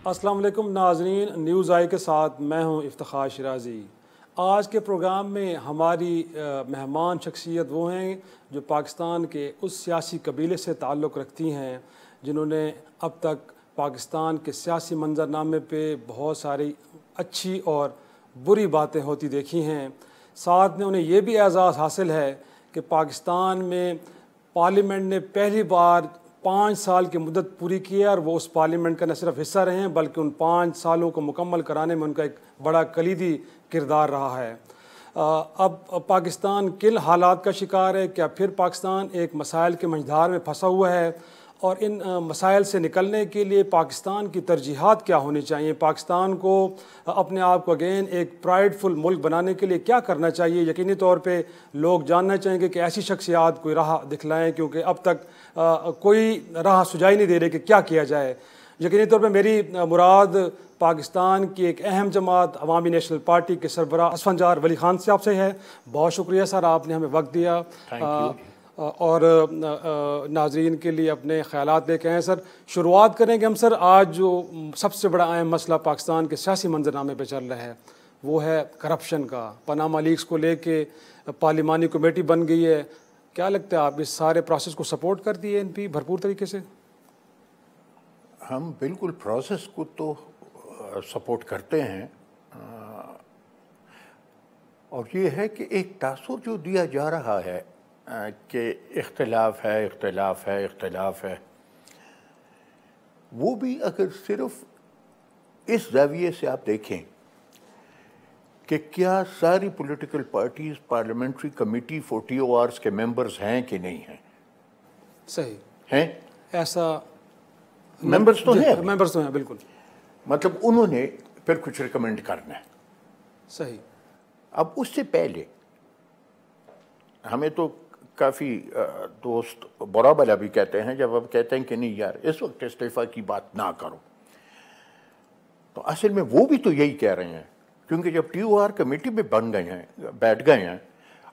السلام علیکم ناظرین، نیوز آئی کے ساتھ میں ہوں افتخار شیرازی۔ آج کے پروگرام میں ہماری مہمان شخصیت وہ ہیں جو پاکستان کے اس سیاسی قبیلے سے تعلق رکھتی ہیں جنہوں نے اب تک پاکستان کے سیاسی منظرنامے پہ بہت ساری اچھی اور بری باتیں ہوتی دیکھی ہیں۔ ساتھ میں انہیں یہ بھی اعزاز حاصل ہے کہ پاکستان میں پارلیمنٹ نے پہلی بار 5 سال کی مدت پوری کی ہے، اور وہ اس پارلیمنٹ کا نہ صرف حصہ رہے ہیں بلکہ ان 5 سالوں کو مکمل کرانے میں ان کا ایک بڑا کلیدی کردار رہا ہے۔ اب پاکستان کن حالات کا شکار ہے؟ کیا پھر پاکستان ایک مسائل کے منجھدار میں پھنسا ہوا ہے؟ اور ان مسائل سے نکلنے کے لیے پاکستان کی ترجیحات کیا ہونی چاہیے؟ پاکستان کو اپنے آپ کو اگین ایک پرائڈ فل ملک بنانے کے لیے کیا کرنا چاہیے؟ یقینی طور پہ لوگ جاننا چاہیں گے کہ ایسی شخصیات کوئی راہ دکھلائیں، کیونکہ اب تک کوئی راہ سجائی نہیں دے رہے کہ کیا کیا جائے۔ یقینی طور پہ میری مراد پاکستان کی ایک اہم جماعت عوامی نیشنل پارٹی کے سربراہ اسفندیار ولی خان صاحب سے ہے۔ بہت شکریہ سر، آپ نے ہمیں وقت دیا اور ناظرین کے لیے اپنے خیالات لے کے آئے۔ سر شروعات کریں گے ہم سر، آج جو سب سے بڑا اہم مسئلہ پاکستان کے سیاسی منظرنامے پہ چل رہا ہے وہ ہے کرپشن کا۔ پاناما لیکس کو لے کے پارلیمانی کمیٹی بن گئی ہے، کیا لگتا ہے آپ اس سارے پروسیس کو سپورٹ کرتی ہے این پی بھرپور طریقے سے؟ ہم بالکل پروسیس کو تو سپورٹ کرتے ہیں، اور یہ ہے کہ ایک تاثر جو دیا جا رہا ہے کہ اختلاف ہے، وہ بھی اگر صرف اس زاویے سے آپ دیکھیں کہ کیا ساری political parties parliamentary committee 40 ORs کے ممبرز ہیں کہ نہیں ہیں؟ صحیح ہیں، ایسا ممبرز تو ہیں، ممبرز تو ہیں بالکل، مطلب انہوں نے پھر کچھ ریکمینڈ کرنا ہے۔ صحیح۔ اب اس سے پہلے ہمیں تو کافی دوست برا بلا بھی کہتے ہیں جب اب کہتے ہیں کہ نہیں یار اس وقت استعفیٰ کی بات نہ کرو، تو اصل میں وہ بھی تو یہی کہہ رہے ہیں، کیونکہ جب TOR کمیٹی میں بیٹھ گئے ہیں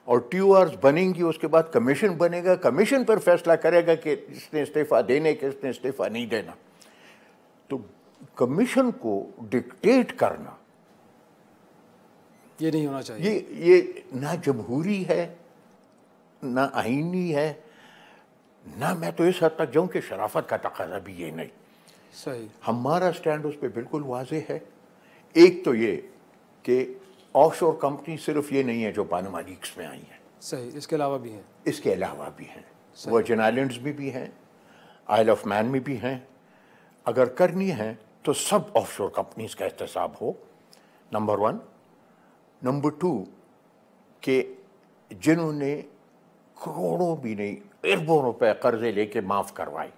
اور TORs بنیں گی، اس کے بعد کمیشن بنے گا، کمیشن پر فیصلہ کرے گا کہ اس نے استعفیٰ دینے کہ اس نے استعفیٰ نہیں دینا۔ تو کمیشن کو ڈکٹیٹ کرنا یہ نہیں ہونا چاہیے، یہ نہ جمہوری ہے، نہ آئینی ہے، نہ میں تو اس حد تک جاؤں کہ شرافت کا تقاضا بھی یہ نہیں۔ صحیح۔ ہمارا سٹینڈ اس پہ بالکل واضح ہے۔ ایک تو یہ کہ آف شور کمپنی صرف یہ نہیں ہے جو پاناما لیکس میں آئی ہیں، صحیح، اس کے علاوہ بھی ہیں، اس کے علاوہ بھی ہیں، ورجن آئلینڈز میں بھی ہیں، آئل آف مین میں بھی ہیں۔ اگر کرنی ہے تو سب آف شور کمپنیز کا احتساب ہو، نمبر 1۔ نمبر 2 کہ جنہوں نے کروڑوں بھی نہیں اربوں روپے قرضے لے کے معاف کروائے،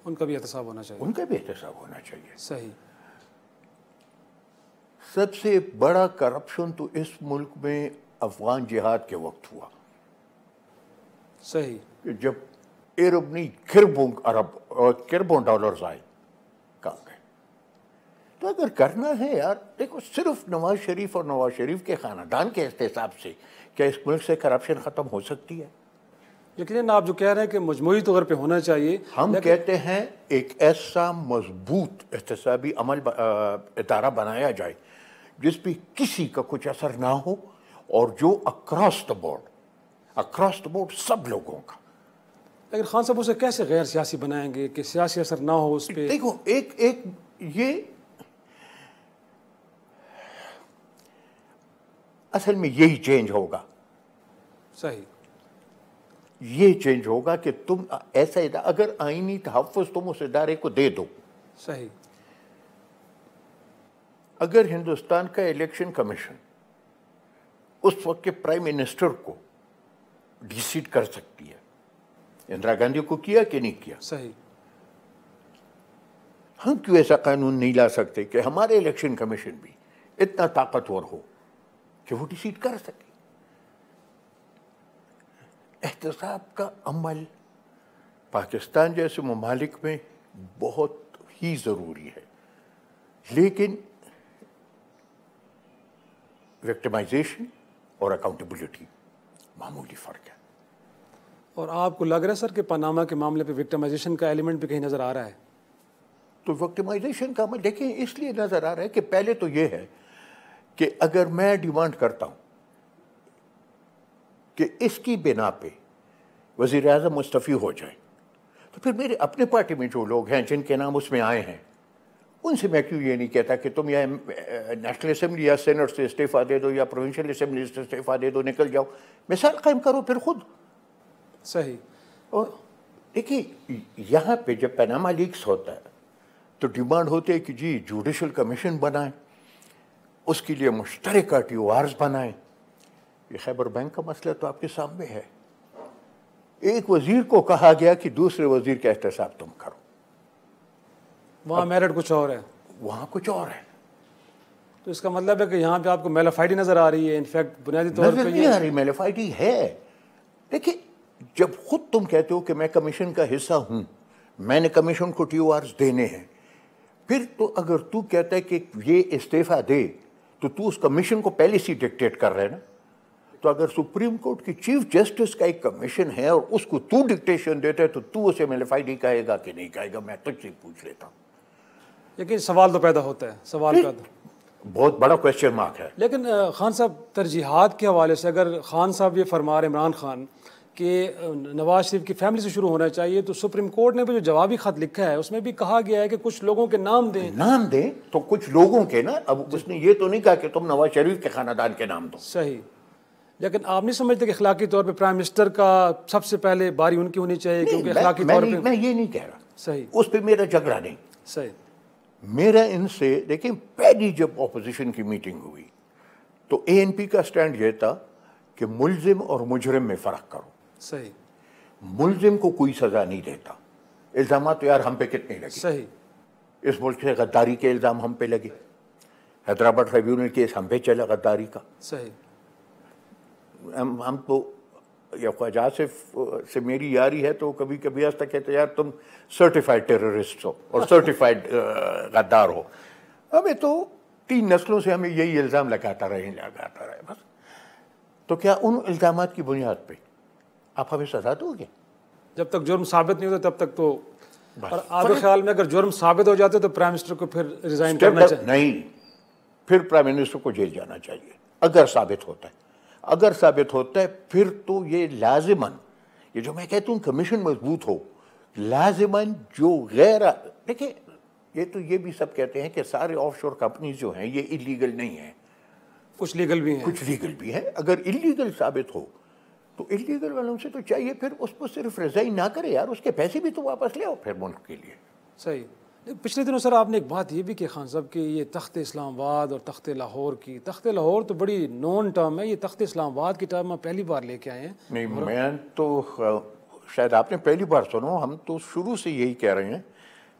ان کا بھی احتساب ہونا چاہیے، ان کا بھی احتساب ہونا چاہیے۔ صحیح۔ سب سے بڑا کرپشن تو اس ملک میں افغان جہاد کے وقت ہوا، صحیح، کہ جب ارب نہیں کربوں ڈالرز آئے، کہاں گئے؟ تو اگر کرنا ہے یار، دیکھو صرف نواز شریف اور نواز شریف کے خاندان کے احتساب سے کیا اس ملک سے کرپشن ختم ہو سکتی ہے؟ یقیناً آپ جو کہہ رہے ہیں کہ مجموعی طور پہ ہونا چاہیے، ہم کہتے ہیں ایک ایسا مضبوط احتسابی ادارہ بنایا جائے جس پہ کسی کا کچھ اثر نہ ہو، اور جو اکراس دا بورڈ سب لوگوں کا۔ لیکن خان صاحب اسے کیسے غیر سیاسی بنائیں گے کہ سیاسی اثر نہ ہو اس پہ؟ دیکھو ایک یہ اصل میں یہی چینج ہوگا، صحیح، یہ چینج ہوگا کہ تم ایسا اگر آئینی تحفظ تم اس ادارے کو دے دو۔ صحیح۔ اگر ہندوستان کا الیکشن کمیشن اس وقت کے پرائم منسٹر کو ڈیسیڈ کر سکتی ہے، اندرا گاندھی کو کیا کہ نہیں کیا، صحیح، ہم کیوں ایسا قانون نہیں لا سکتے کہ ہمارے الیکشن کمیشن بھی اتنا طاقتور ہو کہ وہ ڈیسیڈ کر سکے؟ احتساب کا عمل پاکستان جیسے ممالک میں بہت ہی ضروری ہے، لیکن وکٹمائزیشن اور اکاؤنٹیبلٹی معمولی فرق ہے۔ اور آپ کو لگ رہا ہے سر کہ پاناما کے معاملے پہ وکٹمائزیشن کا ایلیمنٹ بھی کہیں نظر آ رہا ہے؟ تو وکٹمائزیشن کا عمل دیکھیں اس لیے نظر آ رہا ہے کہ پہلے تو یہ ہے کہ اگر میں ڈیمانڈ کرتا ہوں کہ اس کی بنا پہ وزیر اعظم مستعفی ہو جائے، تو پھر میرے اپنے پارٹی میں جو لوگ ہیں جن کے نام اس میں آئے ہیں ان سے میں کیوں یہ نہیں کہتا کہ تم یا نیشنل اسمبلی یا سینٹ سے استعفیٰ دے دو یا پروونشل اسمبلی سے استعفیٰ دے دو، نکل جاؤ، مثال قائم کرو پھر خود. صحیح. اور دیکھیے یہاں پہ جب پیناما لیکس ہوتا ہے تو ڈیمانڈ ہوتی ہے کہ جی جوڈیشل کمیشن بنائیں، اس کے لیے مشترکہ ٹی او آرز بنائیں. یہ خیبر بینک کا مسئلہ تو آپ کے سامنے ہے. ایک وزیر کو کہا گیا کہ دوسرے وزیر کا احتساب تم کرو. وہاں میرٹ کچھ اور ہے، وہاں کچھ اور ہے. تو اس کا مطلب ہے کہ یہاں پہ آپ کو میلافائڈی نظر آ رہی ہے. انفیکٹ بنیادی طور نظر نہیں آ رہی، میلافائڈی ہے. دیکھیے جب خود تم کہتے ہو کہ میں کمیشن کا حصہ ہوں، میں نے کمیشن کو ٹی او آرز دینے ہیں، پھر تو اگر تو کہتا ہے کہ یہ استعفیٰ دے تو اس کمیشن کو پہلے سے ڈکٹیٹ کر رہے نا. تو اگر سپریم کورٹ کی چیف جسٹس کا ایک کمیشن ہے اور اس کو تو ڈکٹیشن دیتا ہے تو اسے میلافائڈی کہے گا کہ نہیں کہے گا؟ میں تجھ سے پوچھ لیتا ہوں. لیکن سوال تو پیدا ہوتا ہے، سوال کا بہت بڑا کویسچن مارک ہے. لیکن خان صاحب ترجیحات کے حوالے سے اگر خان صاحب یہ فرما رہے عمران خان کہ نواز شریف کی فیملی سے شروع ہونا چاہیے، تو سپریم کورٹ نے بھی جو جوابی خط لکھا ہے اس میں بھی کہا گیا ہے کہ کچھ لوگوں کے نام دیں. تو کچھ لوگوں کے نا. اب اس نے یہ تو نہیں کہا کہ تم نواز شریف کے خاندان کے نام دو. صحیح. لیکن آپ نہیں سمجھتے کہ اخلاقی طور پہ پرائم منسٹر کا سب سے پہلے باری ان کی ہونی چاہیے؟ کیونکہ اخلاقی طور پہ میں یہ نہیں کہہ رہا. صحیح. اس پہ میرا جھگڑا نہیں. صحیح. میرا ان سے دیکھیں پہلی جب اپوزیشن کی میٹنگ ہوئی تو اے این پی کا سٹینڈ یہ تھا کہ ملزم اور مجرم میں فرق کرو. صحیح. ملزم کو کوئی سزا نہیں دیتا. الزامات تو یار ہم پہ کتنے لگے. صحیح. اس ملک سے غداری کے الزام ہم پہ لگے. حیدرآباد ٹریبیونل کیس ہم پہ چلا غداری کا. صحیح. ہم تو یا خواجہ آصف سے میری یاری ہے تو کبھی کبھی ایسا کہتے یار تم سرٹیفائڈ ٹیررسٹ ہو اور سرٹیفائڈ غدار ہو. ہمیں تو 3 نسلوں سے ہمیں یہی الزام لگاتا رہے بس. تو کیا ان الزامات کی بنیاد پہ آپ ہمیں سزا دو گے؟ جب تک جرم ثابت نہیں ہوتا تب تک تو. اور آپ کے خیال میں اگر جرم ثابت ہو جاتے تو پرائم منسٹر کو پھر ریزائن کرنا چاہیے؟ نہیں، پھر پرائم منسٹر کو جیل جانا چاہیے اگر ثابت ہوتا ہے. اگر ثابت ہوتا ہے پھر تو یہ لازماً، یہ جو میں کہتا ہوں کمیشن مضبوط ہو، لازماً جو غیر دیکھیں یہ تو یہ بھی سب کہتے ہیں کہ سارے آف شور کمپنیز جو ہیں یہ انلیگل نہیں ہیں. کچھ لیگل بھی ہیں. کچھ لیگل بھی ہیں. اگر انلیگل ثابت ہو تو انلیگل والوں سے تو چاہیے پھر اس کو صرف ریزائن نہ کرے یار، اس کے پیسے بھی تو واپس لے آؤ پھر ملک کے لیے. صحیح. پچھلے دنوں سر آپ نے ایک بات یہ بھی کی خان صاحب کہ یہ تخت اسلام آباد اور تخت لاہور کی، تخت لاہور تو بڑی نون ٹرم ہے، یہ تخت اسلام آباد کی ٹرم آپ پہلی بار لے کے آئے ہیں. نہیں میں تو شاید آپ نے پہلی بار سنو، ہم تو شروع سے یہی کہہ رہے ہیں.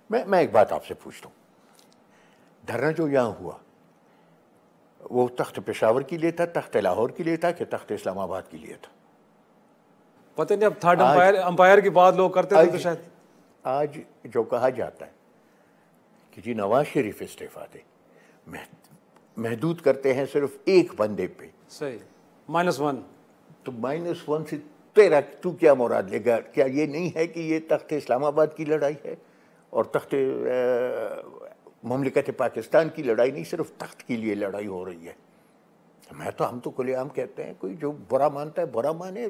میں ایک بات آپ سے پوچھتا ہوں، دھرنا جو یہاں ہوا وہ تخت پشاور کے لیے تھا، تخت لاہور کے لیے تھا کہ تخت اسلام آباد کے لیے تھا؟ پتہ نہیں. اب تھرڈ امپائر کی بات لوگ کرتے تھے تو شاید. آج جو کہا جاتا ہے کہ جی نواز شریف استعفیٰ دے، محدود کرتے ہیں صرف ایک بندے پہ. صحیح. -1. تو -1 سے تیرا تو کیا مراد لے گا؟ کیا یہ نہیں ہے کہ یہ تخت اسلام آباد کی لڑائی ہے اور تخت مملکت پاکستان کی لڑائی نہیں، صرف تخت کے لیے لڑائی ہو رہی ہے؟ ہم تو کھلے عام کہتے ہیں، کوئی جو برا مانتا ہے برا مانے،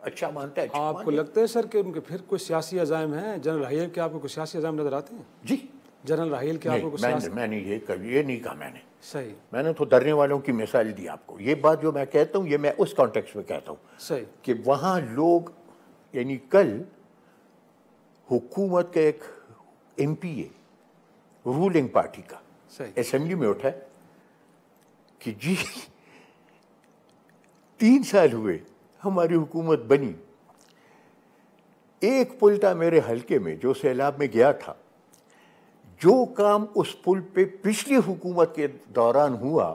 اچھا مانتا ہے اچھا مانے. آپ کو لگتا ہے سر کہ ان کے پھر کوئی سیاسی عزائم ہیں؟ جنرل راحیل کے آپ کو کوئی سیاسی عزائم نظر آتے ہیں؟ جی جنرل راحیل کے آپ کو کوئی میں نے یہ نہیں کہا میں نے. صحیح. میں نے تو دھرنے والوں کی مثال دی آپ کو. یہ بات جو میں کہتا ہوں یہ میں اس کانٹیکسٹ میں کہتا ہوں. صحیح. کہ وہاں لوگ یعنی کل حکومت کا ایک ایم پی اے رولنگ پارٹی کا اسمبلی میں اٹھا کہ جی 3 سال ہوئے ہماری حکومت بنی، ایک پل تھا میرے حلقے میں جو سیلاب میں گیا تھا، جو کام اس پل پہ پچھلی حکومت کے دوران ہوا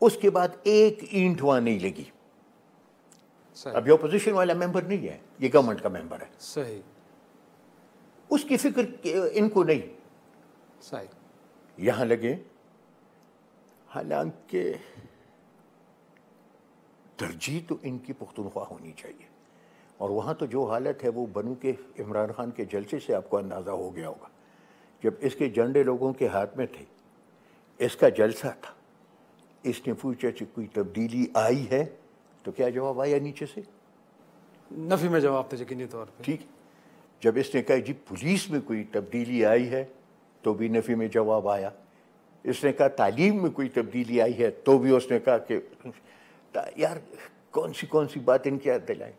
اس کے بعد ایک اینٹ وہاں نہیں لگی. اب یہ اپوزیشن والا ممبر نہیں ہے، یہ گورنمنٹ کا ممبر ہے. صحیح. اس کی فکر ان کو نہیں. صحیح. یہاں لگے، حالانکہ ترجیح تو ان کی پختونخوا ہونی چاہیے. اور وہاں تو جو حالت ہے وہ بنو کے عمران خان کے جلسے سے آپ کو اندازہ ہو گیا ہوگا جب اس کے جھنڈے لوگوں کے ہاتھ میں تھے، اس کا جلسہ تھا، اس نے پوچھا کہ کوئی تبدیلی آئی ہے، تو کیا جواب آیا نیچے سے؟ نفی میں جواب تھا یقینی طور پہ. ٹھیک. جب اس نے کہا جی پولیس میں کوئی تبدیلی آئی ہے تو بھی نفی میں جواب آیا. اس نے کہا تعلیم میں کوئی تبدیلی آئی ہے تو بھی اس نے کہا کہ یار کون سی بات ان کی یاد دلائیں.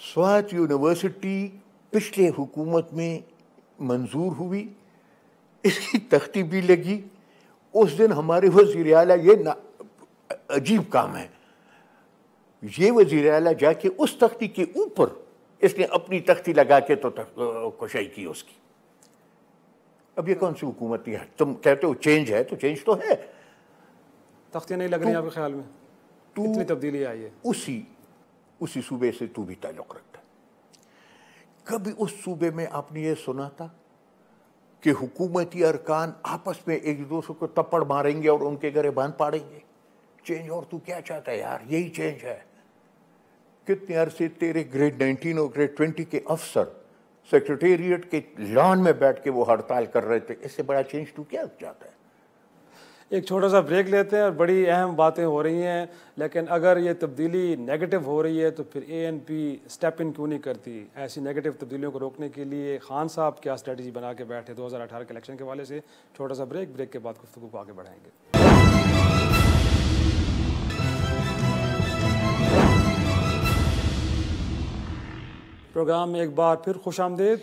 سوات یونیورسٹی پچھلے حکومت میں منظور ہوئی، اس کی تختی بھی لگی. اس دن ہمارے وزیر اعلیٰ، یہ عجیب کام ہے، یہ وزیر اعلیٰ جا کے اس تختی کے اوپر اس نے اپنی تختی لگا کے تو کشائی کی اس کی. اب یہ کون سی حکومت ہے؟ تم کہتے ہو چینج ہے تو چینج تو ہے. تختیاں نہیں لگ رہی آپ کے خیال میں؟ کتنی تبدیلی آئی ہے؟ اسی صوبے سے تو بھی تعلق رکھتا ہے. کبھی اس صوبے میں آپ نے یہ سنا تھا کہ حکومتی ارکان آپس میں ایک دوسرے کو تپڑ ماریں گے اور ان کے گھرے باندھ پاڑیں گے؟ چینج. اور تو کیا چاہتا ہے یار؟ یہی چینج ہے. کتنے عرصے تیرے گریڈ 19 اور گریڈ 20 کے افسر سیکرٹیریٹ کے لان میں بیٹھ کے وہ ہڑتال کر رہے تھے. اس سے بڑا چینج تو کیا چاہتا ہے؟ ایک چھوٹا سا بریک لیتے ہیں، اور بڑی اہم باتیں ہو رہی ہیں، لیکن اگر یہ تبدیلی نیگیٹو ہو رہی ہے تو پھر اے این پی اسٹیپ ان کیوں نہیں کرتی؟ ایسی نیگیٹو تبدیلیوں کو روکنے کے لیے خان صاحب کیا اسٹریٹجی بنا کے بیٹھے 2018 کے الیکشن کے حوالے سے؟ چھوٹا سا بریک کے بعد گفتگو کو آگے بڑھائیں گے. پروگرام میں ایک بار پھر خوش آمدید.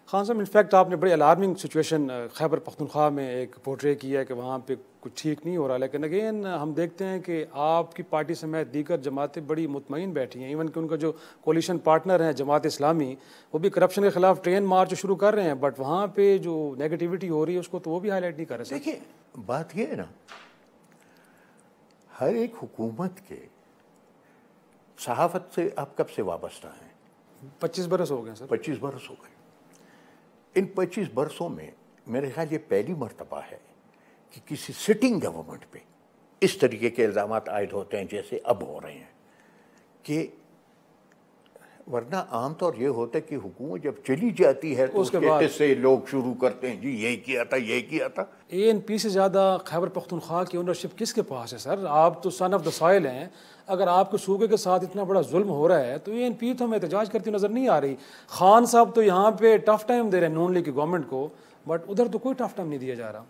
خان صاحب، انفیکٹ آپ نے بڑی الارمنگ سچویشن خیبر پختونخوا میں ایک پورٹرے کی ہے کہ وہاں پہ کچھ ٹھیک نہیں ہو رہا، لیکن اگین ہم دیکھتے ہیں کہ آپ کی پارٹی سمیت دیگر جماعتیں بڑی مطمئن بیٹھی ہیں. ایون کہ ان کا جو کولیشن پارٹنر ہیں جماعت اسلامی، وہ بھی کرپشن کے خلاف ٹرین مارچ شروع کر رہے ہیں، بٹ وہاں پہ جو نیگیٹیوٹی ہو رہی ہے اس کو تو وہ بھی ہائی لائٹ نہیں کر رہے. دیکھیے بات یہ ہے نا، ہر ایک حکومت کے صحافت سے آپ کب سے وابستہ ہیں؟ 25 برس ہو گئے سر. 25 برس ہو گئے. ان 25 برسوں میں میرے خیال یہ پہلی مرتبہ ہے کہ کسی سٹنگ گورنمنٹ پہ اس طریقے کے الزامات عائد ہوتے ہیں جیسے اب ہو رہے ہیں. کہ ورنہ عام طور یہ ہوتا ہے کہ حکومت جب چلی جاتی ہے تو اس کے قصے لوگ شروع کرتے ہیں، جی یہی کیا تھا یہی کیا تھا. اے این پی سے زیادہ خیبر پختونخوا کی اونرشپ کس کے پاس ہے سر؟ آپ تو سن آف دا سوائل ہیں. اگر آپ کے صوبے کے ساتھ اتنا بڑا ظلم ہو رہا ہے تو اے این پی تو ہمیں احتجاج کرتی نظر نہیں آ رہی. خان صاحب تو یہاں پہ ٹف ٹائم دے رہے ہیں نون لیگ کی گورنمنٹ کو، بٹ ادھر تو کوئی ٹف ٹائم نہیں دیا جا رہا.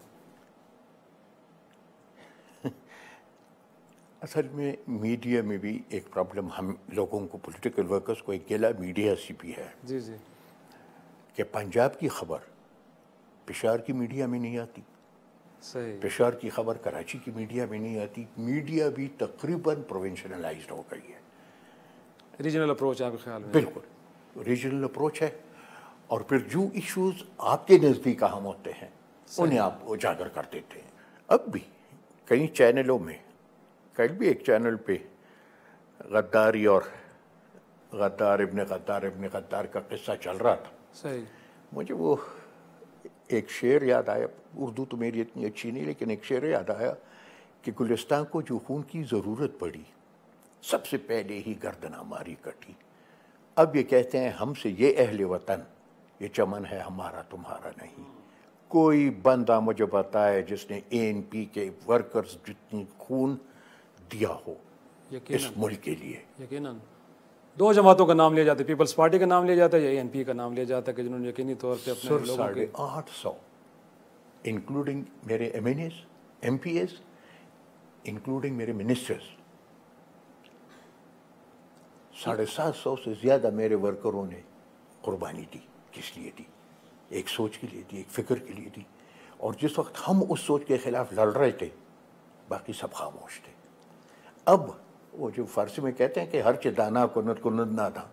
اصل میں میڈیا میں بھی ایک پرابلم ہم لوگوں کو، پولیٹیکل ورکرز کو، ایک گلا میڈیا سے بھی ہے. جی جی. کہ پنجاب کی خبر پشاور کی میڈیا میں نہیں آتی، صحیح. پشاور کی خبر کراچی کی میڈیا میں نہیں آتی. میڈیا بھی تقریباً پروونشنلائزڈ ہو گئی ہے. ریجنل اپروچ آپ کے خیال میں؟ بالکل ریجنل اپروچ ہے. اور پھر جو ایشوز آپ کے نزدیک اہم ہوتے ہیں انہیں آپ اجاگر کر دیتے ہیں. اب بھی کئی چینلوں میں، کل بھی ایک چینل پہ غداری اور غدار ابن غدار کا قصہ چل رہا تھا. صحیح. مجھے وہ ایک شعر یاد آیا، اردو تو میری اتنی اچھی نہیں لیکن ایک شعر یاد آیا کہ گلستان کو جو خون کی ضرورت پڑی سب سے پہلے ہی گردن ہماری کٹی. اب یہ کہتے ہیں ہم سے یہ اہل وطن، یہ چمن ہے ہمارا تمہارا نہیں. کوئی بندہ مجھے بتائے جس نے اے این پی کے ورکرز جتنی خون دیا ہو اس ملک کے لیے. یقیناً دو جماعتوں کا نام لیا جاتا ہے، پیپلز پارٹی کا نام لیا جاتا ہے یا اے این پی کا نام لیا جاتا ہے، کہ جنہوں نے یقینی طور پہ اپنے لوگوں کے 850 انکلوڈنگ میرے MNAs, MPAs, including میرے منسٹرز، 750 سے زیادہ میرے ورکروں نے قربانی دی. کس لیے دی؟ ایک سوچ کے لیے دی، ایک فکر کے لیے دی. اور جس وقت ہم اس سوچ کے خلاف لڑ رہے تھے باقی سب خاموش تھے. اب وہ جو فارسی میں کہتے ہیں کہ ہر چدانا کند نہ تھا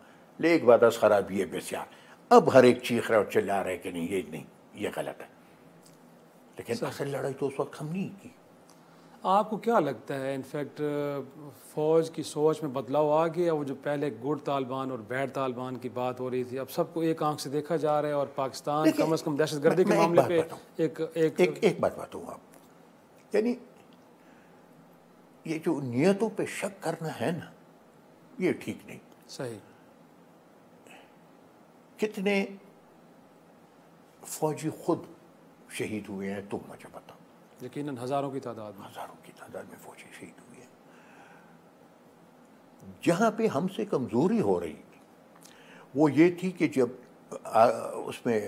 لے ایک بات از خرابی ہے بسیار. اب ہر ایک چیخ رہا اور چلا رہا ہے کہ نہیں یہ غلط ہے. لیکن اصل لڑائی تو اس وقت ہم نہیں کی. آپ کو کیا لگتا ہے انفیکٹ فوج کی سوچ میں بدلاؤ آ گیا؟ وہ جو پہلے گڈ طالبان اور بیڈ طالبان کی بات ہو رہی تھی اب سب کو ایک آنکھ سے دیکھا جا رہا ہے، اور پاکستان کم از کم دہشت گردی کے معاملے پہ ایک بات بتاؤں آپ، یعنی یہ جو نیتوں پہ شک کرنا ہے نا یہ ٹھیک نہیں. صحیح. کتنے فوجی خود شہید ہوئے ہیں تم مجھے بتاؤ. یقیناً ہزاروں کی تعداد میں. ہزاروں کی تعداد میں فوجی شہید ہوئے ہیں. جہاں پہ ہم سے کمزوری ہو رہی وہ یہ تھی کہ جب اس میں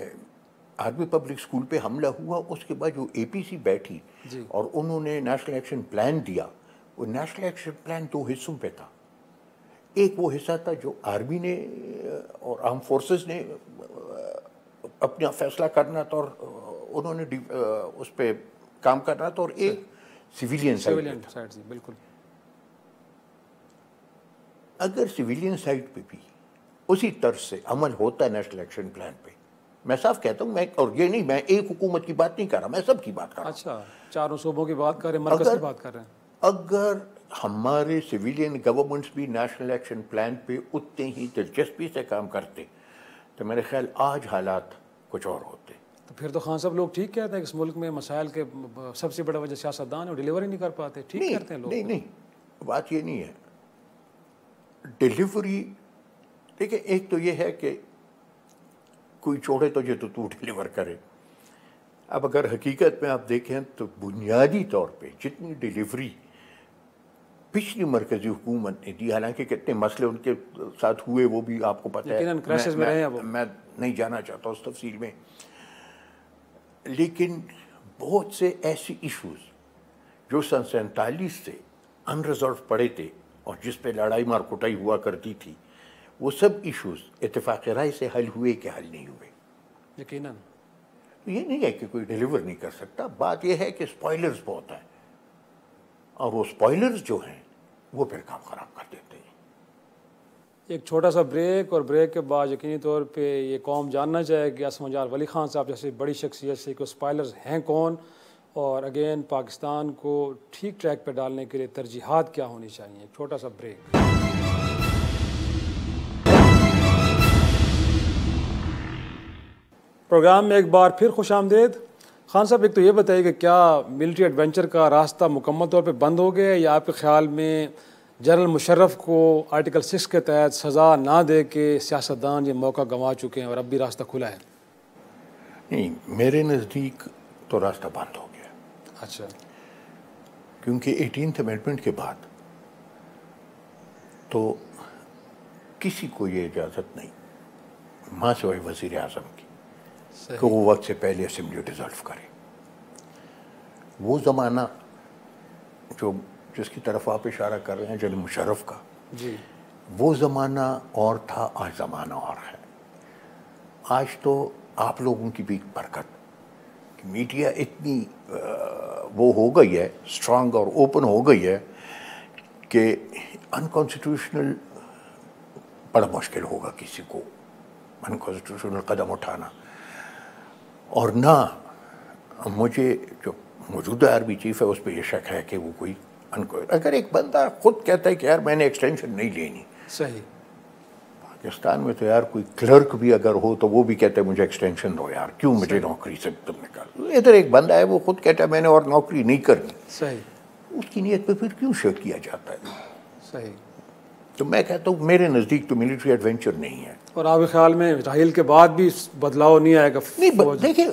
آرمی پبلک اسکول پہ حملہ ہوا اس کے بعد جو اے پی سی بیٹھی اور انہوں نے نیشنل ایکشن پلان دیا. وہ نیشنل ایکشن پلان 2 حصوں پہ تھا. ایک وہ حصہ تھا جو آرمی نے اور آرم فورسز نے اپنا فیصلہ کرنا تھا اور انہوں نے اس پہ کام کرنا تھا, اور ایک سویلین سائڈ. بالکل. اگر سویلین سائڈ پہ بھی اسی طرز سے عمل ہوتا ہے نیشنل ایکشن پلان پہ, میں صاف کہتا ہوں, میں اور یہ نہیں میں ایک حکومت کی بات نہیں کر رہا, میں سب کی بات کر رہا ہوں. اچھا, چاروں صوبوں کی بات کر رہے ہیں, مرکز کی بات کر رہے ہیں. اگر ہمارے سویلین گورنمنٹس بھی نیشنل ایکشن پلان پہ اتنے ہی دلچسپی سے کام کرتے تو میرے خیال آج حالات کچھ اور ہوتے. تو پھر تو خان صاحب لوگ ٹھیک کہتے ہیں کہ اس ملک میں مسائل کے سب سے بڑا وجہ سیاستدان ہے, اور ڈیلیوری نہیں کر پاتے. ٹھیک کرتے ہیں لوگ. نہیں, بات یہ نہیں ہے. ڈیلیوری دیکھیں, ایک تو یہ ہے کہ کوئی چھوڑے تو یہ تو ڈیلیور کرے. اب اگر حقیقت میں آپ دیکھیں تو بنیادی طور پہ جتنی ڈیلیوری پچھلی مرکزی حکومت نے دی, حالانکہ کتنے مسئلے ان کے ساتھ ہوئے وہ بھی آپ کو پتہ ہے, میں نہیں جانا چاہتا اس تفصیل میں, لیکن بہت سے ایسی ایشوز جو سن 47 سے انریزولو پڑے تھے اور جس پہ لڑائی مار کٹائی ہوا کرتی تھی, وہ سب ایشوز اتفاق رائے سے حل ہوئے کہ حل نہیں ہوئے. یقیناً یہ نہیں ہے کہ کوئی ڈیلیور نہیں کر سکتا, بات یہ ہے کہ اسپوائلرز بہت ہیں, اور وہ اسپوائلرز جو ہیں وہ پھر کام خراب کر دیتے ہیں. ایک چھوٹا سا بریک, اور بریک کے بعد یقینی طور پہ یہ قوم جاننا چاہے کہ اسما جار ولی خان صاحب جیسے بڑی شخصیت سے کہ اسپائلرز ہیں کون, اور اگین پاکستان کو ٹھیک ٹریک پہ ڈالنے کے لیے ترجیحات کیا ہونی چاہیے. ایک چھوٹا سا بریک. پروگرام میں ایک بار پھر خوش آمدید. خان صاحب, ایک تو یہ بتائیے کہ کیا ملٹری ایڈونچر کا راستہ مکمل طور پہ بند ہو گیا, یا آپ کے خیال میں جنرل مشرف کو آرٹیکل 6 کے تحت سزا نہ دے کے سیاستدان یہ موقع گنوا چکے ہیں اور اب بھی راستہ کھلا ہے؟ نہیں, میرے نزدیک تو راستہ بند ہو گیا. اچھا. کیونکہ 18th امینڈمنٹ کے بعد تو کسی کو یہ اجازت نہیں, ماں سوائے وزیر اعظم کی, کہ وہ وقت سے پہلے اسمبلی ڈیزالو کرے. وہ زمانہ جس کی طرف آپ اشارہ کر رہے ہیں جنرل مشرف کا, جی, وہ زمانہ اور تھا, آج زمانہ اور ہے. آج تو آپ لوگوں کی بھی برکت کہ میڈیا اتنی وہ ہو گئی ہے, اسٹرانگ اور اوپن ہو گئی ہے کہ انکانسٹیٹیوشنل بڑا مشکل ہوگا کسی کو انکانسٹیٹیوشنل قدم اٹھانا. اور نہ مجھے جو موجودہ آرمی چیف ہے اس پہ یہ شک ہے کہ وہ کوئی اگر ایک بندہ خود کہتا ہے کہ یار میں نے ایکسٹینشن نہیں لینی. صحیح. پاکستان میں تو یار کوئی کلرک بھی اگر ہو تو وہ بھی کہتا ہے مجھے ایکسٹینشن دو یار, کیوں مجھے نوکری سے تم نکال. ادھر ایک بندہ ہے وہ خود کہتا ہے میں نے اور نوکری نہیں کرنی. صحیح. اس کی نیت پہ پھر کیوں شک کیا جاتا ہے؟ صحیح. تو میں کہتا ہوں میرے نزدیک تو ملٹری ایڈونچر نہیں ہے. اور آپ کے خیال میں رحیل کے بعد بھی بدلاؤ نہیں آئے گا؟ نہیں, دیکھیں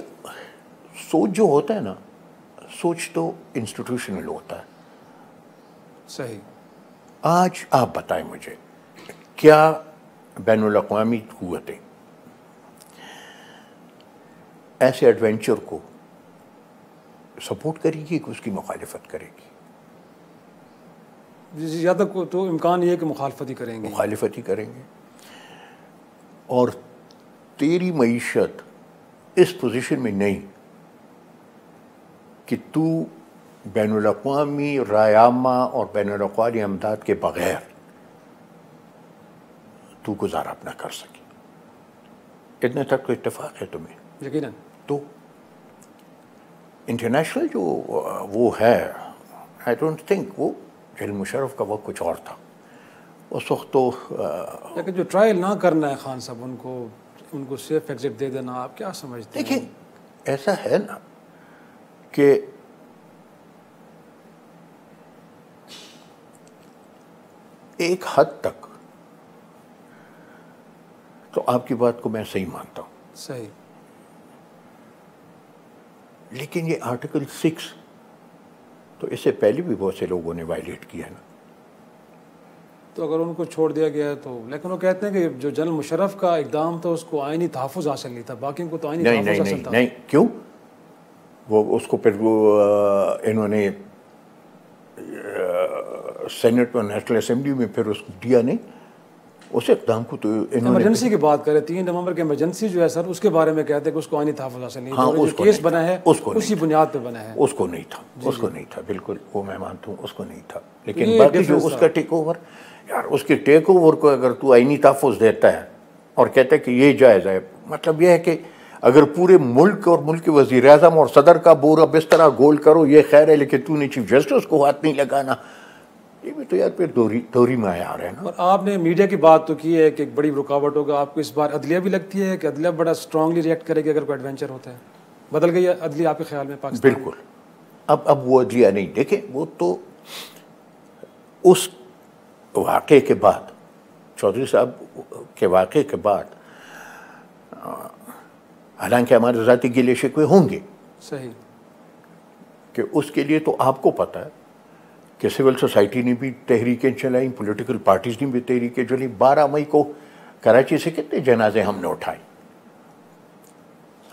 سوچ جو ہوتا ہے نا, سوچ تو انسٹیٹیوشنل ہوتا ہے. صحیح. آج آپ بتائیں مجھے کیا بین الاقوامی قوتیں ایسے ایڈونچر کو سپورٹ کرے گی کہ اس کی مخالفت کرے گی؟ زیادہ تو امکان یہ ہے کہ مخالفت ہی کریں گے. مخالفت ہی کریں گے. اور تیری معیشت اس پوزیشن میں نہیں کہ تو بین الاقوامی رایامہ اور بین الاقوامی امداد کے بغیر تو گزارا اپنا کر سکی. اتنے تک تو اتفاق ہے تمہیں. یقیناً. تو انٹرنیشنل جو وہ ہے, آئی ڈونٹ تھنک وہ جنرل مشرف کا وقت کچھ اور تھا اس وقت تو. لیکن جو ٹرائل نہ کرنا ہے خان صاحب, ان کو سیف ایگزٹ دے دینا, آپ کیا سمجھتے ہیں؟ دیکھیں ایسا ہے نا کہ ایک حد تک تو آپ کی بات کو میں صحیح مانتا ہوں. صحیح. لیکن یہ آرٹیکل 6 تو اس سے پہلے بھی بہت سے لوگوں نے وائلیٹ کیا ہے نا. تو اگر ان کو چھوڑ دیا گیا تو، لیکن وہ کہتے ہیں کہ جو جنرل مشرف کا اقدام تھا اس کو آئینی تحفظ حاصل نہیں تھا، باقی کو تو آئینی تحفظ حاصل تھا. نہیں کیوں؟ وہ اس کو پھر وہ انہوں نے سینٹ اور نیشنل اسمبلی میں پھر اس کو دیا نہیں. اس اقدام کو تو انہوں نے ایمرجنسی کی بات کریں، 3 نومبر کی ایمرجنسی جو ہے سر، اس کے بارے میں کہتے ہیں کہ اس کو آئینی تحفظ حاصل نہیں. ہاں، جو کیس بنا ہے اسی بنیاد پہ بنا ہے. اس کو نہیں تھا، اس کو نہیں تھا، بالکل وہ میں مانتا ہوں اس کو نہیں تھا. لیکن باقی جو اس کا ٹیک اوور، یار اس کے ٹیک اوور کو اگر تو آئینی تحفظ دیتا ہے اور کہتا ہے کہ یہ جائز ہے، مطلب یہ ہے کہ اگر پورے ملک اور ملک کے وزیر اعظم اور صدر کا بورا بستر گول کرو یہ خیر ہے، لیکن تو نے چیف جسٹس کو ہاتھ نہیں لگانا، یہ بھی تو یار پھر دوری معیار ہے نا. اور آپ نے میڈیا کی بات تو کی ہے کہ ایک بڑی رکاوٹ ہوگا. آپ کو اس بار عدلیہ بھی لگتی ہے کہ عدلیہ بڑا اسٹرانگلی ریئیکٹ کرے گی اگر کوئی ایڈونچر ہوتا ہے؟ بدل گئی ہے عدلیہ آپ کے خیال میں پاکستان؟ بالکل. اب وہ عدلیہ نہیں، دیکھیں وہ تو اس واقعے کے بعد، چودھری صاحب کے واقعے کے بعد، حالانکہ ہمارے ذاتی گلے شکوے ہوں گے، صحیح، کہ اس کے لیے تو آپ کو پتہ ہے کہ سول سوسائٹی نے بھی تحریکیں چلائیں، پولیٹیکل پارٹیز نے بھی تحریکیں چلائیں. 12 مئی کو کراچی سے کتنے جنازے ہم نے اٹھائے.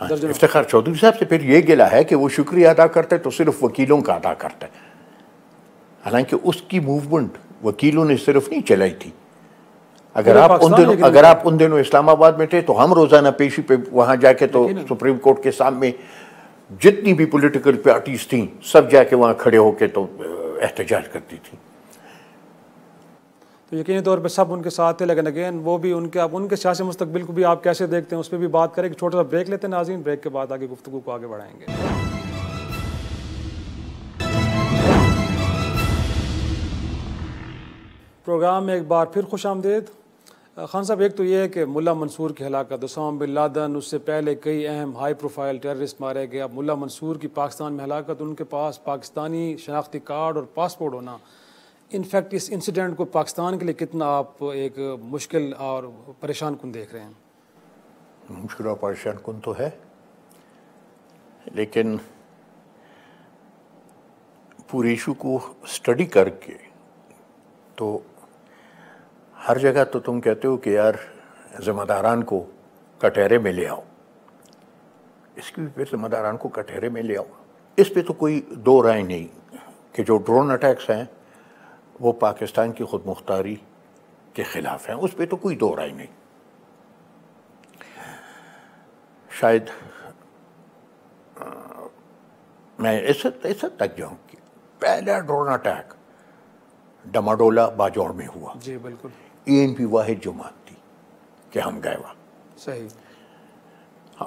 افتخار چودھری صاحب سے پھر یہ گلا ہے کہ وہ شکریہ ادا کرتے تو صرف وکیلوں کا ادا کرتے، حالانکہ اس کی موومنٹ وکیلوں نے صرف نہیں چلائی تھی. اگر آپ ان دنوں اسلام آباد میں تھے تو ہم روزانہ پیشی پہ وہاں جا کے تو سپریم کورٹ کے سامنے جتنی بھی پولیٹیکل پارٹیز تھیں سب جا کے وہاں کھڑے ہو کے تو احتجاج کرتی تھی. تو یقینی طور پہ سب ان کے ساتھ تھے، لیکن اگین وہ بھی ان کے سیاسی مستقبل کو بھی آپ کیسے دیکھتے ہیں اس پہ بھی بات کریں. کہ چھوٹا سا بریک لیتے ہیں ناظرین، بریک کے بعد آگے گفتگو کو آگے بڑھائیں گے. پروگرام میں ایک بار پھر خوش آمدید. خان صاحب، ایک تو یہ ہے کہ ملا منصور کی ہلاکت، اسامہ بن لادن، اس سے پہلے کئی اہم ہائی پروفائل ٹیررسٹ مارے گئے. اب ملا منصور کی پاکستان میں ہلاکت، ان کے پاس پاکستانی شناختی کارڈ اور پاسپورٹ ہونا، انفیکٹ اس انسیڈنٹ کو پاکستان کے لیے کتنا آپ ایک مشکل اور پریشان کن دیکھ رہے ہیں؟ مشکل اور پریشان کن تو ہے، لیکن پورے ایشو کو اسٹڈی کر کے تو ہر جگہ تو تم کہتے ہو کہ یار ذمہ داران کو کٹہرے میں لے آؤ، اس کی بھی پھر ذمہ داران کو کٹہرے میں لے آؤ. اس پہ تو کوئی دو رائے نہیں کہ جو ڈرون اٹیکس ہیں وہ پاکستان کی خود مختاری کے خلاف ہیں، اس پہ تو کوئی دو رائے نہیں. شاید میں اس حد تک جاؤں کہ پہلا ڈرون اٹیک ڈماڈولا باجوڑ میں ہوا. جی بالکل. ANP واحد جماعت تھی کہ ہم گئے وہاں. صحیح.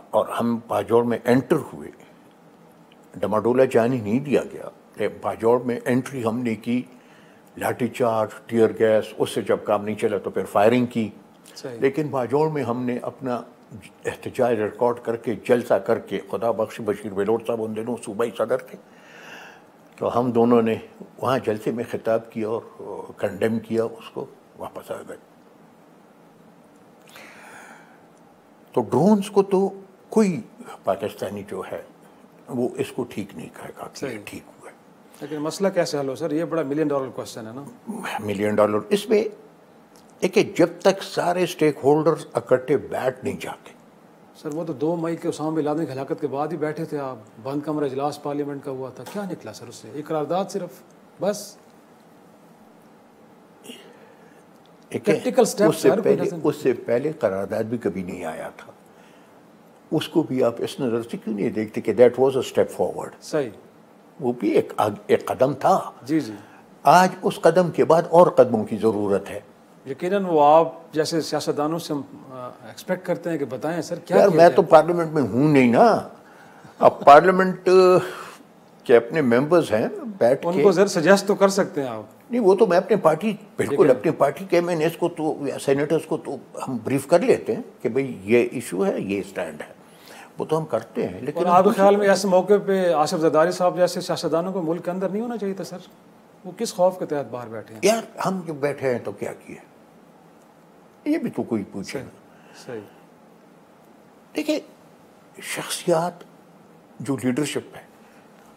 اور ہم باجوڑ میں انٹر ہوئے، ڈماڈولا جانے نہیں دیا گیا، باجوڑ میں انٹری ہم نے کی، لاٹھی چارج، ٹیئر گیس، اس سے جب کام نہیں چلا تو پھر فائرنگ کی. لیکن باجوڑ میں ہم نے اپنا احتجاج ریکارڈ کر کے جلسہ کر کے، خدا بخش بشیر بلوچ صاحب ان دنوں صوبائی صدر تھے، تو ہم دونوں نے وہاں جلسے میں خطاب کیا اور کنڈیم کیا، اس کو واپس آ گئے. تو ڈرونز کو تو کوئی پاکستانی جو ہے وہ اس کو ٹھیک نہیں کہے گا کہ ٹھیک ہوا ہے. لیکن مسئلہ کیسے حل ہو سر؟ یہ بڑا $1 ملین کوسچن ہے نا. $1 ملین اس میں ایک جب تک سارے اسٹیک ہولڈرز اکٹھے بیٹھ نہیں جاتے. سر وہ تو 2 مئی کے اسامہ بن لادن کی ہلاکت کے بعد ہی بیٹھے تھے آپ، بند کمرہ اجلاس پارلیمنٹ کا ہوا تھا، کیا نکلا سر اس سے؟ ایک قرارداد صرف، بس اس سے پہلے قرارداد بھی کبھی نہیں آیا تھا. اس کو بھی آپ اس نظر سے کیوں نہیں دیکھتے کہ that was a step forward? صحیح، وہ بھی ایک قدم تھا. جی جی. آج اس قدم کے بعد اور قدموں کی ضرورت ہے. یقیناً وہ آپ جیسے سیاستدانوں سے ہم ایکسپیکٹ کرتے ہیں کہ بتائیں سر کیا. یار میں تو پارلیمنٹ میں ہوں نہیں نا. اب پارلیمنٹ کے اپنے ممبرز ہیں، بیٹھ کے ان کو ذرا سجیسٹ تو کر سکتے ہیں آپ. نہیں، وہ تو میں اپنے پارٹی، بالکل اپنے پارٹی کے MNAs کو تو یا سینیٹرز کو تو ہم بریف کر لیتے ہیں کہ بھئی یہ ایشو ہے، یہ اسٹینڈ ہے، وہ تو ہم کرتے ہیں. لیکن آپ کے خیال میں ایسے موقع پہ آصف زرداری صاحب جیسے سیاستدانوں کو ملک کے اندر نہیں ہونا چاہیے تھا سر؟ وہ کس خوف کے تحت باہر بیٹھے ہیں؟ یار ہم جو بیٹھے ہیں تو کیا کیے، یہ بھی تو کوئی پوچھے. صحیح. دیکھیں، شخصیات جو لیڈرشپ ہے،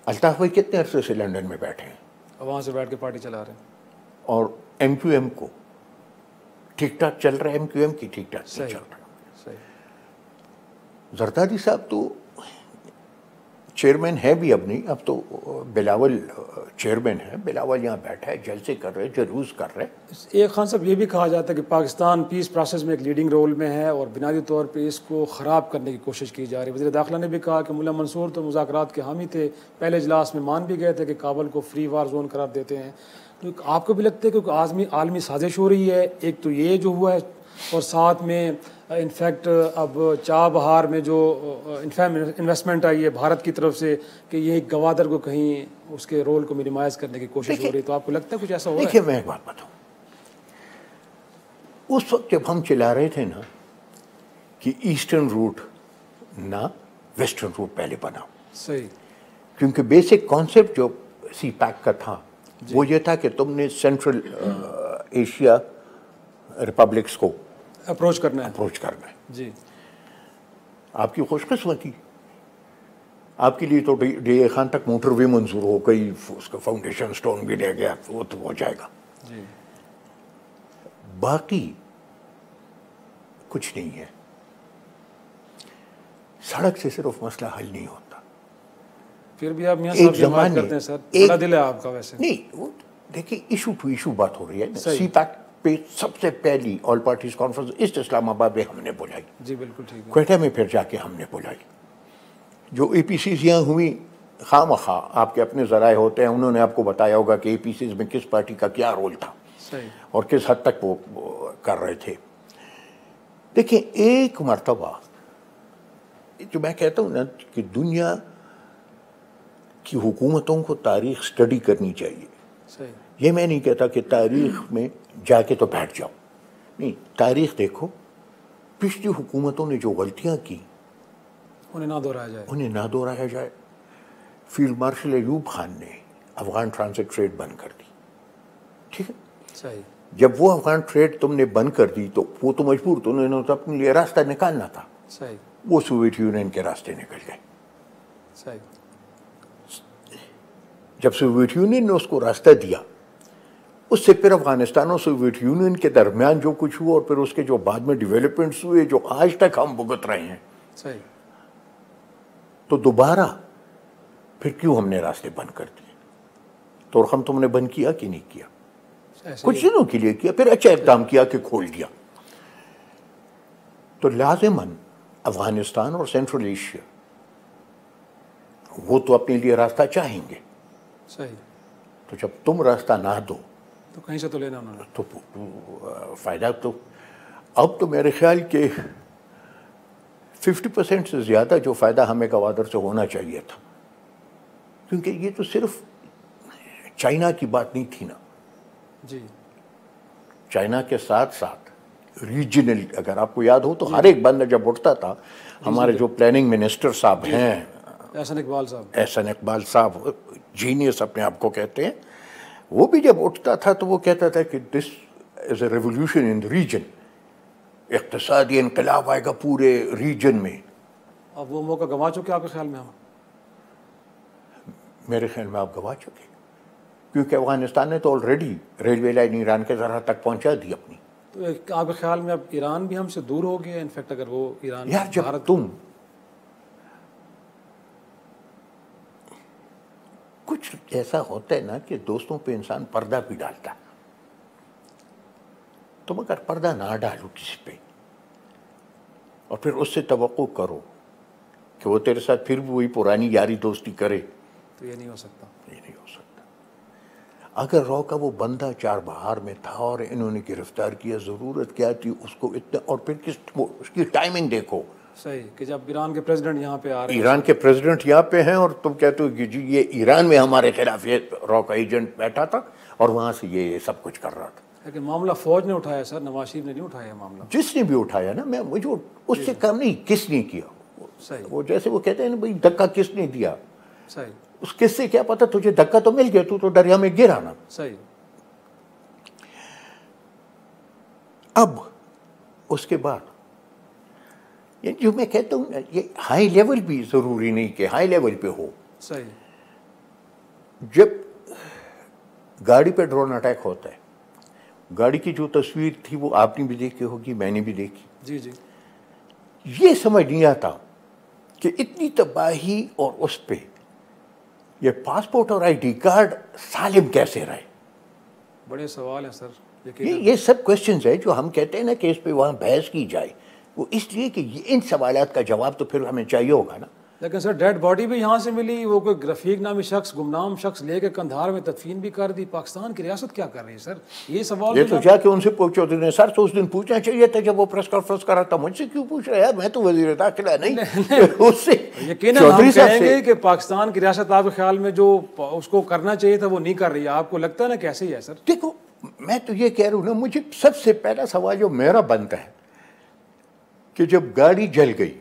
الطاف بھائی کتنے عرصے سے لنڈن میں بیٹھے ہیں، وہاں سے بیٹھ کے پارٹی چلا رہے ہیں، اور ایم کیو ایم کو ٹھیک ٹھاک چل رہا ہے، ایم کیو ایم کی ٹھیک ٹھاک نہیں چل رہا. زرداری صاحب تو چیئرمین ہے بھی اب نہیں، اب تو بلاول چیئرمین ہے. بلاول یہاں بیٹھا ہے، جلسے کر رہے، جلوس کر رہے. ایک خان صاحب یہ بھی کہا جاتا ہے کہ پاکستان پیس پروسیس میں ایک لیڈنگ رول میں ہے اور بنیادی طور پہ اس کو خراب کرنے کی کوشش کی جا رہی ہے. وزیر داخلہ نے بھی کہا کہ ملا منصور تو مذاکرات کے حامی تھے، پہلے اجلاس میں مان بھی گئے تھے کہ کابل کو فری وار زون قرار دیتے ہیں. تو آپ کو بھی لگتا ہے کہ عالمی سازش ہو رہی ہے؟ ایک تو یہ جو ہوا ہے، اور ساتھ میں انفیکٹ اب چابہار میں جو انویسٹمنٹ آئی ہے بھارت کی طرف سے کہ یہ گوادر کو کہیں اس کے رول کو منیمائز کرنے کی کوشش ہو رہی ہے، تو آپ کو لگتا ہے کچھ ایسا ہو رہا ہے؟ دیکھیے میں ایک بات بتاؤں، اس وقت جب ہم چلا رہے تھے نا کہ ایسٹرن روٹ نہ ویسٹرن روٹ پہلے بناؤ، صحیح، کیونکہ بیسک کانسیپٹ جو سی پیک کا تھا وہ یہ تھا کہ تم نے سینٹرل ایشیا ریپبلکس کو اپروچ کرنا ہے. جی، آپ کی خوش قسمتی، آپ کے لیے تو ڈی اے خان تک موٹر وے منظور ہو گئی، اس کا فاؤنڈیشن سٹون بھی رہ گیا، وہ تو ہو جائے گا. جی، باقی کچھ نہیں ہے. سڑک سے صرف مسئلہ حل نہیں ہوتا. پھر بھی آپ میاں صاحب کی بات کرتے ہیں سر، بڑا دل ہے آپ کا. ویسے نہیں، وہ دیکھیے ایشو ٹو ایشو بات ہو رہی ہے. سی پیک پہ سب سے پہلی آل پارٹیز کانفرنس اس اسلام آباد میں ہم نے بلائی. جی بالکل ٹھیک ہے. کوئٹہ میں پھر جا کے ہم نے بلائی. جو اے پی سیز یہاں ہوئی خواہ مخواہ آپ کے اپنے ذرائع ہوتے ہیں، انہوں نے آپ کو بتایا ہوگا کہ اے پی سیز میں کس پارٹی کا کیا رول تھا اور کس حد تک وہ کر رہے تھے. دیکھیں ایک مرتبہ جو میں کہتا ہوں نا کہ دنیا کی حکومتوں کو تاریخ اسٹڈی کرنی چاہیے. یہ میں نہیں کہتا کہ تاریخ میں جا کے تو بیٹھ جاؤ، نہیں، تاریخ دیکھو. پچھلی حکومتوں نے جو غلطیاں کی انہیں نہ دہرایا جائے. فیلڈ مارشل ایوب خان نے افغان ٹرانزٹ ٹریڈ بند کر دی، ٹھیک ہے. صحیح. جب وہ افغان ٹریڈ تم نے بند کر دی تو وہ تو مجبور تو انہوں نے تو اپنے لیے راستہ نکالنا تھا. صحیح. وہ سوویت یونین کے راستے نکل گئے. صحیح. جب سوویت یونین نے اس کو راستہ دیا، اس سے پھر افغانستان اور سوویت یونین کے درمیان جو کچھ ہوا اور پھر اس کے جو بعد میں ڈیولپمنٹس ہوئے جو آج تک ہم بھگت رہے ہیں. صحیح. تو دوبارہ پھر کیوں ہم نے راستے بند کر دیے؟ تو ہم تم نے بند کیا کہ نہیں کیا؟ کچھ دنوں کے لیے کیا، پھر اچھا اقدام کیا کہ کھول دیا. تو لازماً افغانستان اور سینٹرل ایشیا وہ تو اپنے لیے راستہ چاہیں گے. صحیح. تو جب تم راستہ نہ دو تو کہیں سے تو لینا انہوں نے، تو فائدہ تو اب تو میرے خیال کہ 50% سے زیادہ جو فائدہ ہمیں گوادر سے ہونا چاہیے تھا. کیونکہ یہ تو صرف چائنا کی بات نہیں تھی نا. جی. چائنا کے ساتھ ساتھ ریجنل، اگر آپ کو یاد ہو تو ہر ایک بندہ جب اٹھتا تھا، ہمارے جو پلاننگ منسٹر صاحب ہیں احسن اقبال صاحب جینیس اپنے آپ کو کہتے ہیں، وہ بھی جب اٹھتا تھا تو وہ کہتا تھا کہ دس از اے ریولیوشن ان ریجن، اقتصادی انقلاب آئے گا پورے ریجن میں. اب وہ موقع گنوا چکے آپ کے خیال میں؟ ہم میرے خیال میں آپ گنوا چکے، کیونکہ افغانستان نے تو آلریڈی ریلوے لائن ایران کے سرحد تک پہنچا دی اپنی. تو آپ کے خیال میں اب ایران بھی ہم سے دور ہو گیا؟ انفیکٹ اگر وہ ایران یار جب تم کچھ ایسا ہوتا ہے نا کہ دوستوں پہ انسان پردہ بھی ڈالتا ہے. تم اگر پردہ نہ ڈالو کسی پہ اور پھر اس سے توقع کرو کہ وہ تیرے ساتھ پھر بھی وہی پرانی یاری دوستی کرے تو یہ نہیں ہو سکتا. اگر رو کا وہ بندہ چابہار میں تھا اور انہوں نے گرفتار کیا، ضرورت کیا تھی اس کو اتنا، اور پھر اس کی ٹائمنگ دیکھو. صحیح کہ جب ایران کے پریزیڈنٹ یہاں پہ آ رہے ہیں، ایران کے پریزیڈنٹ یہاں پہ ہیں اور تم کہتے ہو کہ جی یہ ایران میں ہمارے خلاف یہ رو کا ایجنٹ بیٹھا تھا اور وہاں سے یہ سب کچھ کر رہا تھا. لیکن معاملہ فوج نے اٹھایا سر، نواز شریف نے نہیں اٹھایا معاملہ. جس نے بھی اٹھایا نا، میں مجھے اس سے کم نہیں کس نے کیا. صحیح. وہ جیسے وہ کہتے ہیں نا بھائی دھکا کس نے دیا. صحیح. اس کس سے کیا پتا، تجھے دھکا تو مل گیا، تو دریا میں گرا نا. صحیح. اب اس کے بعد جو میں کہتا ہوں یہ ہائی لیول بھی ضروری نہیں کہ ہائی لیول پہ ہو. صحیح. جب گاڑی پہ ڈرون اٹیک ہوتا ہے, گاڑی کی جو تصویر تھی وہ آپ نے بھی دیکھی ہوگی, میں نے بھی دیکھی. جی جی. یہ سمجھ نہیں آتا کہ اتنی تباہی اور اس پہ یہ پاسپورٹ اور آئی ڈی کارڈ سالم کیسے رہے. بڑے سوال ہیں سر. یہ سب کوشچنز ہیں جو ہم کہتے ہیں نا کہ اس پہ وہاں بحث کی جائے, وہ اس لیے کہ ان سوالات کا جواب تو پھر ہمیں چاہیے ہوگا نا. لیکن سر ڈیڈ باڈی بھی یہاں سے ملی, وہ کوئی رفیق نامی شخص, گمنام شخص لے کے قندھار میں تدفین بھی کر دی. پاکستان کی ریاست کیا کر رہی ہے سر؟ یہ سوال یہ تو جا کے ان سے پوچھو تو سر تو اس دن پوچھنا چاہیے تھا جب وہ پریس کانفرنس کر رہا تھا. مجھ سے کیوں پوچھ رہا ہے یار, میں تو وزیر داخلہ نہیں. اس سے یقیناً ہم کہیں گے کہ پاکستان کی ریاست آپ کے خیال میں جو اس کو کرنا چاہیے تھا وہ نہیں کر رہی ہے. آپ کو لگتا ہے نا کیسے ہی ہے سر؟ دیکھو میں تو یہ کہہ رہا ہوں نا, مجھے سب سے پہلا سوال جو میرا بنتا ہے کہ جب گاڑی جل گئی,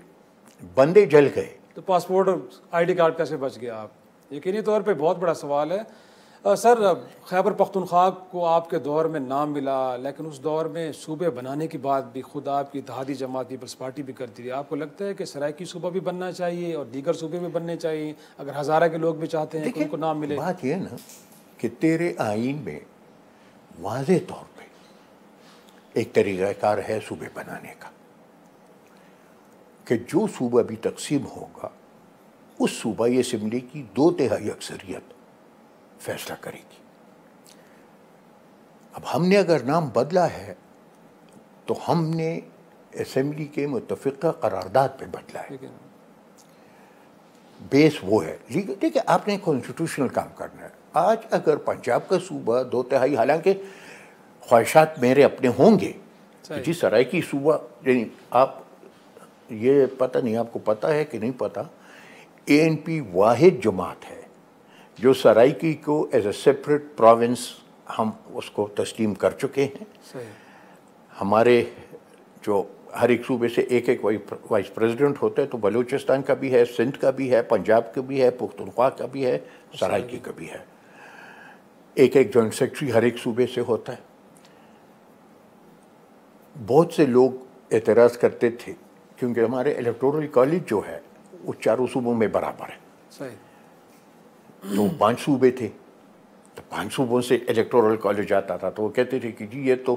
بندے جل گئے, تو پاسپورٹ اور آئی ڈی کارڈ کیسے بچ گیا آپ؟ یقینی طور پہ بہت بڑا سوال ہے. سر خیبر پختونخوا کو آپ کے دور میں نام ملا, لیکن اس دور میں صوبے بنانے کی بات بھی خود آپ کی اتحادی جماعت پیپلز پارٹی بھی کرتی تھی. آپ کو لگتا ہے کہ سرائکی صوبہ بھی بننا چاہیے اور دیگر صوبے بھی بننے چاہیے اگر ہزارہ کے لوگ بھی چاہتے ہیں کہ ان کو نام ملے؟ بات یہ نا کہ تیرے آئین میں واضح طور پہ ایک طریقہ کار ہے صوبے بنانے کا کہ جو صوبہ بھی تقسیم ہوگا اس صوبائی اسمبلی کی 2/3 اکثریت فیصلہ کرے گی. اب ہم نے اگر نام بدلا ہے تو ہم نے اسمبلی کے متفقہ قرارداد پہ بدلا ہے, بیس وہ ہے. ٹھیک ہے, آپ نے کانسٹیٹیوشنل کام کرنا ہے. آج اگر پنجاب کا صوبہ 2/3, حالانکہ خواہشات میرے اپنے ہوں گے جی سرائکی صوبہ, یعنی آپ یہ پتہ نہیں آپ کو پتہ ہے کہ نہیں پتہ, ANP واحد جماعت ہے جو سرائکی کو ایز اے سیپریٹ پروونس ہم اس کو تسلیم کر چکے ہیں. ہمارے جو ہر ایک صوبے سے ایک وائس پریزیڈنٹ ہوتا ہے, تو بلوچستان کا بھی ہے, سندھ کا بھی ہے, پنجاب کا بھی ہے, پختونخوا کا بھی ہے, سرائکی کا بھی ہے. ایک جوائنٹ سیکرٹری ہر ایک صوبے سے ہوتا ہے. بہت سے لوگ اعتراض کرتے تھے کیونکہ ہمارے الیکٹورل کالج جو ہے وہ 4 صوبوں میں برابر ہے. تو 5 صوبے تھے, تو 5 صوبوں سے الیکٹورل کالج آتا تھا, تو وہ کہتے تھے کہ جی یہ تو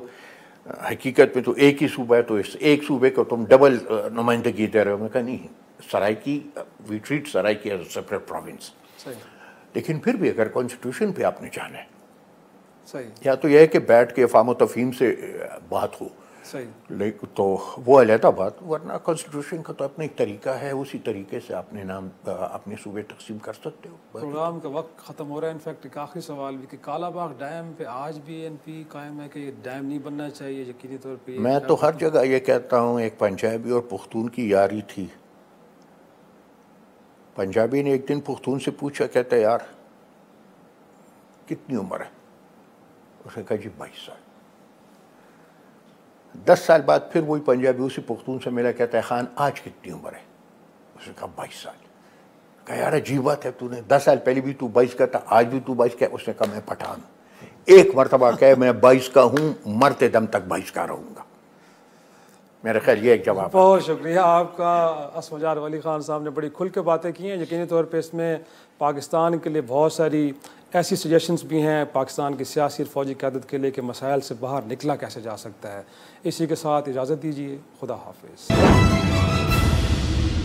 حقیقت میں تو ایک ہی صوبہ ہے, تو اس ایک صوبے کو تم ڈبل نمائندگی دے رہے ہو. میں کہا نہیں, Saraiki we treat Saraiki as a separate province. لیکن پھر بھی اگر کانسٹیٹیوشن پہ آپ نے جانا ہے, یا تو یہ ہے کہ بیٹھ کے افہام و تفہیم سے بات ہو, لیکن تو وہ علیحدہ بات, ورنہ کانسٹیٹیوشن کا تو اپنا ایک طریقہ ہے, اسی طریقے سے اپنے نام اپنے صوبے تقسیم کر سکتے ہو. پروگرام کا وقت ختم ہو رہا ہے. انفیکٹ ایک آخری سوال بھی کہ کالا باغ ڈیم پہ آج بھی ANP قائم ہے کہ یہ ڈیم نہیں بننا چاہیے یقینی طور پہ؟ میں تو ہر جگہ یہ کہتا ہوں, ایک پنجابی اور پختون کی یاری تھی. پنجابی نے ایک دن پختون سے پوچھا, کہتا ہے یار کتنی عمر ہے؟ اس نے کہا جی 22 سال. 10 سال بعد پھر وہی پنجابی اسی پختون سے ملا, کہتا ہے خان آج کتنی عمر ہے؟ اس نے کہا 22 سال. کہا یار عجیب بات ہے, تو نے 10 سال پہلے بھی تو 22 کا تھا, آج بھی تو 22 کا. اس نے کہا میں پٹھان ہوں, ایک مرتبہ کہے میں 22 کا ہوں, مرتے دم تک 22 کا رہوں گا. میرا خیال یہ ایک جواب. بہت شکریہ آپ کا. اسمجار ولی خان صاحب نے بڑی کھل کے باتیں کی ہیں. یقینی طور پہ اس میں پاکستان کے لیے بہت ساری ایسی سجیشنز بھی ہیں پاکستان کی سیاسی اور فوجی قیادت کے لیے کہ مسائل سے باہر نکلا کیسے جا سکتا ہے. اسی کے ساتھ اجازت دیجیے, خدا حافظ.